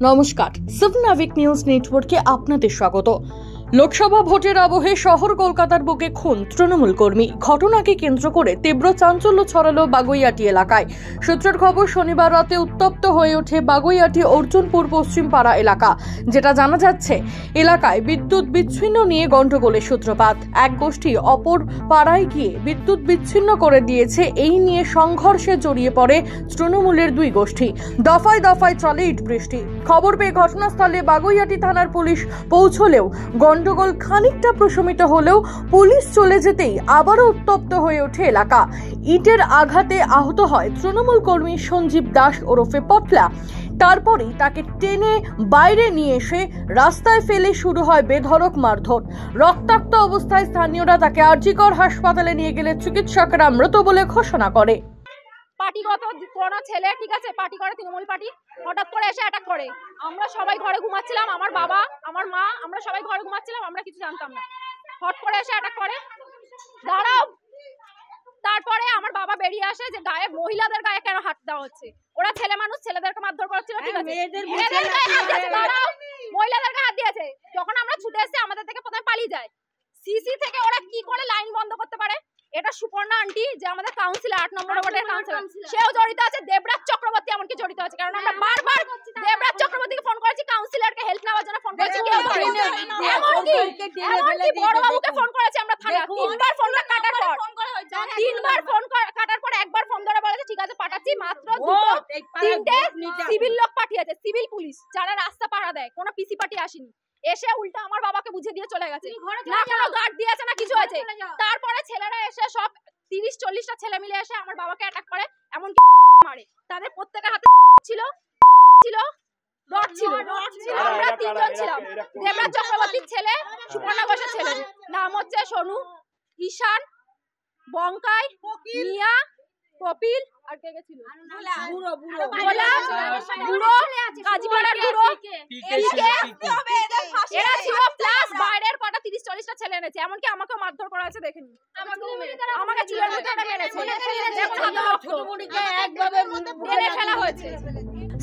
নমস্কার, সাবনাভিক নিউজ নেটওয়ার্কে আপনাদের স্বাগত। লোকসভা ভোটের আবহে শহর কলকাতার বুকে খুন তৃণমূল কর্মী। ঘটনাকে কেন্দ্র করে তীব্র চাঞ্চল্য ছড়ালো বাগুইআটি এলাকায়। সূত্রের খবর, শনিবার রাতে উত্তপ্ত হয়ে ওঠে বাগুইআটি অর্জুনপুর পশ্চিম পাড়া এলাকা। যেটা জানা যাচ্ছে, এলাকায় বিদ্যুৎ বিচ্ছিন্ন নিয়ে গন্ডগোলের সূত্রপাত। এক গোষ্ঠী অপর পাড়ায় গিয়ে বিদ্যুৎ বিচ্ছিন্ন করে দিয়েছে। এই নিয়ে সংঘর্ষে জড়িয়ে পড়ে তৃণমূলের দুই গোষ্ঠী। দফায় দফায় চলে ইট বৃষ্টি। খবর পেয়ে ঘটনাস্থলে বাগুইআটি থানার পুলিশ পৌঁছলেও গন্ডগোল খানিকটা প্রশমিত হলেও পুলিশ চলে যেতেই আবারও উত্তপ্ত হয়ে ওঠে এলাকা। ইটের আঘাতে আহত হয় তৃণমূল কর্মী সঞ্জীব দাস ওরফে পটলা। তারপরেই তাকে টেনে বাইরে নিয়ে এসে রাস্তায় ফেলে শুরু হয় বেধড়ক মারধর। রক্তাক্ত অবস্থায় স্থানীয়রা তাকে আরজিকর হাসপাতালে নিয়ে গেলে চিকিৎসকরা মৃত বলে ঘোষণা করে। পার্টিগত কোন ছেলে, ঠিক আছে, পার্টি করে, তৃণমূল পার্টি, হঠাৎ করে এসে অ্যাটাক করে। আমরা সবাই ঘরে ঘুমাচ্ছিলাম, আমার বাবা, আমার মা, আমরা সবাই ঘরে ঘুমাচ্ছিলাম, আমরা কিছু জানতাম না। হট করে এসে অ্যাটাক করে, দাঁড়াও। তারপরে আমার বাবা বেরিয়ে আসে যে গায়ে, মহিলাদের গায়ে কেন হাত দেওয়া হচ্ছে, ওরা ছেলে মানুষ, ছেলেদেরকে মারধর করছিল, ঠিক আছে, দাঁড়াও, মহিলাদেরকে হাত দিয়েছে। যখন আমরা ছুটে এসেছি, আমাদের থেকে প্রথমে পালিয়ে যায়। সিসি থেকে ওরা কি করে লাইন বন্ধ করতে পারে? এটা সুপর্ণা আন্টি, যে আমাদের কাউন্সিলর, 8 নম্বর ওয়ার্ডের কাউন্সিলর, সেও জড়িত আছে। দেবরাজ চক্রবর্তী এমনকি জড়িত আছে, কারণ আমরা বারবার দেবরাজ চক্রবর্তীকে ফোন করেছি, কাউন্সিলরকে হেল্প নেওয়ার জন্য ফোন করেছি, কেউ ধরেনি। এমনকি বড়বাবুকে ফোন করেছি আমরা থানা, 3বার ফোনটা কাটার পর, 3বার ফোন কাটার পর একবার ফোন ধরে বলেছে ঠিক আছে পাঠাচ্ছি। মাত্র 2-3টে সিভিল লোক পাঠিয়েছে, সিভিল পুলিশ, যারা রাস্তা পাহারা দেয়। কোনো পিসি পার্টি আসেনি, এসে উল্টা আমার বাবাকে বুঝিয়ে দিয়ে চলে গেছে। না কোনো গার্ড দিয়েছে না কিছু আছে। তারপরে ছেলেরা এসে সব 30-40টা ছেলে মিলে এসে আমার বাবাকে অ্যাটাক করে, এমন মারে। তাদের প্রত্যেকের হাতে ছিল রড ছিল। আমরা 3জন ছিলাম। দেবরাজ চক্রবর্তীর ছেলে, সুপর্ণা ঘোষের ছেলে, নাম হচ্ছে সোনু, ঈশান, বঙ্কাই, মিয়া, কপিল, আর কে কে ছিল? বুড়ো কাজীপাড়ার বুড়ো, এরা ছিল, প্লাস বাইরের কটা 30-40টা ছেলে এনেছে। এমনকি আমাকে মারধর করা হয়েছে, দেখেনি, আমাকে চুলের মধ্যে মেরেছে, টেনে ফেলা হয়েছে।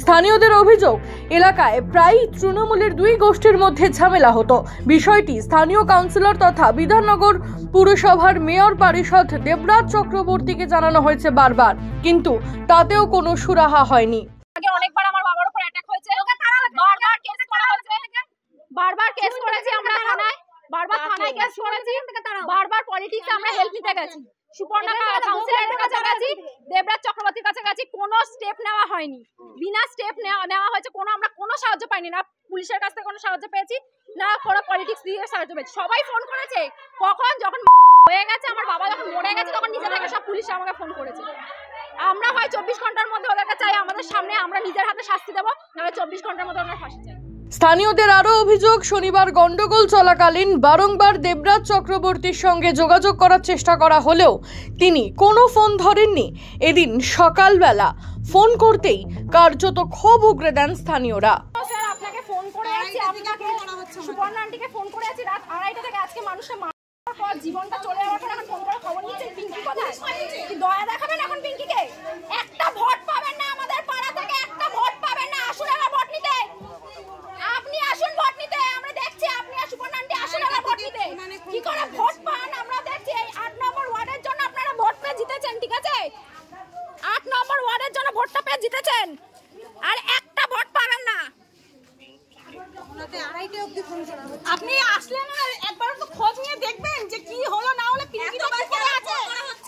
স্থানীয়দের অভিযোগ, এলাকায় প্রায় তৃণমূলের দুই গোষ্ঠীর মধ্যে ঝামেলা হতো। বিষয়টি স্থানীয় কাউন্সিলর তথা বিধাননগর পুরসভার মেয়র পরিষদ দেবরাজ চক্রবর্তীকে জানানো হয়েছে বারবার, কিন্তু তাতেও কোনো সুরাহা হয়নি। আগে অনেকবার আমার বাবার উপর অ্যাটাক হয়েছে, বারবার কেস করা হয়েছে, বারবার কেস করেছি আমরা থানায়, বারবার থানায় কেস করেছি, বারবার পলিটিক্সে আমরা হেল্প নিতে গেছি, সুপর্ণা কাউন্সিলরের কাছে গেছি, দেবরাজ চক্রবর্তীর কাছে গেছি, কোনো স্টেপ নেওয়া হয়নি। বিনা স্টেপ নেওয়া হয়েছে, আমরা কোনো সাহায্য পাইনি, না পুলিশের কাছ থেকে কোনো সাহায্য পেয়েছি, না কোনো পলিটিক্স দিয়ে সাহায্য পেয়েছি। সবাই ফোন করেছে, কখন যখন হয়ে গেছে, আমার বাবা যখন মরে গেছে, তখন নিজে থেকে সব পুলিশ আমাকে ফোন করেছে। আমরা হয় 24 ঘন্টার মধ্যে ওদেরকে চাই আমাদের সামনে, আমরা নিজের হাতে শাস্তি দেবো, নাহলে 24 ঘন্টার মধ্যে আমরা ফাঁসি চাই। স্থানীয়দের আরো অভিযোগ, শনিবার গন্ডগোল চলাকালীন বারংবার দেবরাজ চক্রবর্তীর সঙ্গে যোগাযোগ করার চেষ্টা করা হলেও তিনি কোনো ফোন ধরেননি। এদিন সকালবেলা ফোন করতেই কার্যত ক্ষোভ উগরে দেন স্থানীয়রা। স্যার, আপনাকে ফোন করে আছি, আপনাকে সুপর্ণা আন্টিকে ফোন করে আছি, রাত 2:30 থেকে আজকে মানুষের মারার পর জীবনটা চলে যাওয়ার পর এখন ফোন করে খবর নিচ্ছেন। পিঙ্কি কোথায়? দয়া দেখাবেন এখন পিঙ্কিকে? একটা ভোট পাবেন না আমাদের পাড়া থেকে, একটা ভোট পাবেন না। আসুন আমার ভোট নিতে, আপনি আসুন ভোট নিতে, আমরা দেখছি। আপনি আর সুপর্ণা আন্টি আসুন আমার ভোট নিতে। কি করে ভোট পান আমরা দেখছি। এই 8 নম্বর ওয়ার্ডের জন্য আপনারা ভোট পেয়ে জিতেছেন, ঠিক আছে, 8 নম্বর ওয়ার্ডের জন্য ভোটটা পেয়ে জিতেছেন, আর একটা ভোট পাবেন না। আপনি আসলেন না, একবার তো খোঁজ নিয়ে দেখবেন যে কি হলো না হলো। পিঙ্কি তো কি করে আছে?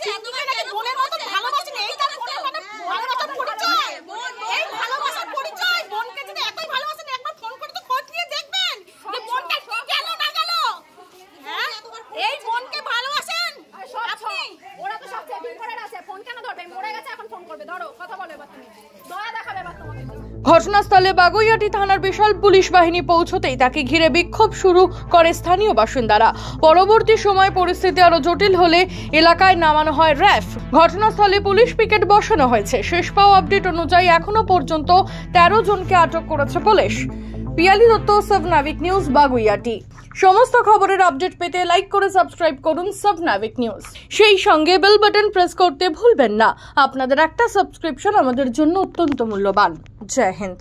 পিঙ্কিকে নাকি বোনের মতো ভালোবাসেন, এইটা বোনের মানে ভালোবাসার পরিচয়, এই ভালোবাসার পরিচয়। বোনকে যদি এতই ভালোবাসেন, একবার ফোন করে তো খোঁজ নিয়ে দেখবেন যে বোনটা কি গেল না গেল। হ্যাঁ, এই বোনকে ভালোবাসেন আপনি? ওরা তো সব সেটিং করে আছে, ফোন কেন ধরবে? মরে গেছে, এখন ফোন করবে, ধরো কথা বলে। এবার তুমি দয়া দেখাবে, এবার তোমাকে। ঘটনাস্থলে বাগুইআটি থানার বিশাল পুলিশ বাহিনী পৌঁছতেই তাকে ঘিরে বিক্ষোভ শুরু করে স্থানীয় বাসিন্দারা। পরবর্তী সময় পরিস্থিতি আরো জটিল হলে এলাকায় নামানো হয় র্যাফ। ঘটনাস্থলে পুলিশ পিকেট বসানো হয়েছে। শেষ পাওয়া আপডেট অনুযায়ী এখনো পর্যন্ত 13 জনকে আটক করেছে পুলিশ। পিয়ালি দত্ত, সাবনাভিক নিউজ, বাগুইআটি। সমস্ত খবরের আপডেট পেতে লাইক করে সাবস্ক্রাইব করুন সাবনাভিক নিউজ। সেই সঙ্গে বেল বাটন প্রেস করতে ভুলবেন না। আপনাদের একটা সাবস্ক্রিপশন আমাদের জন্য অত্যন্ত মূল্যবান। জয় হিন্দ।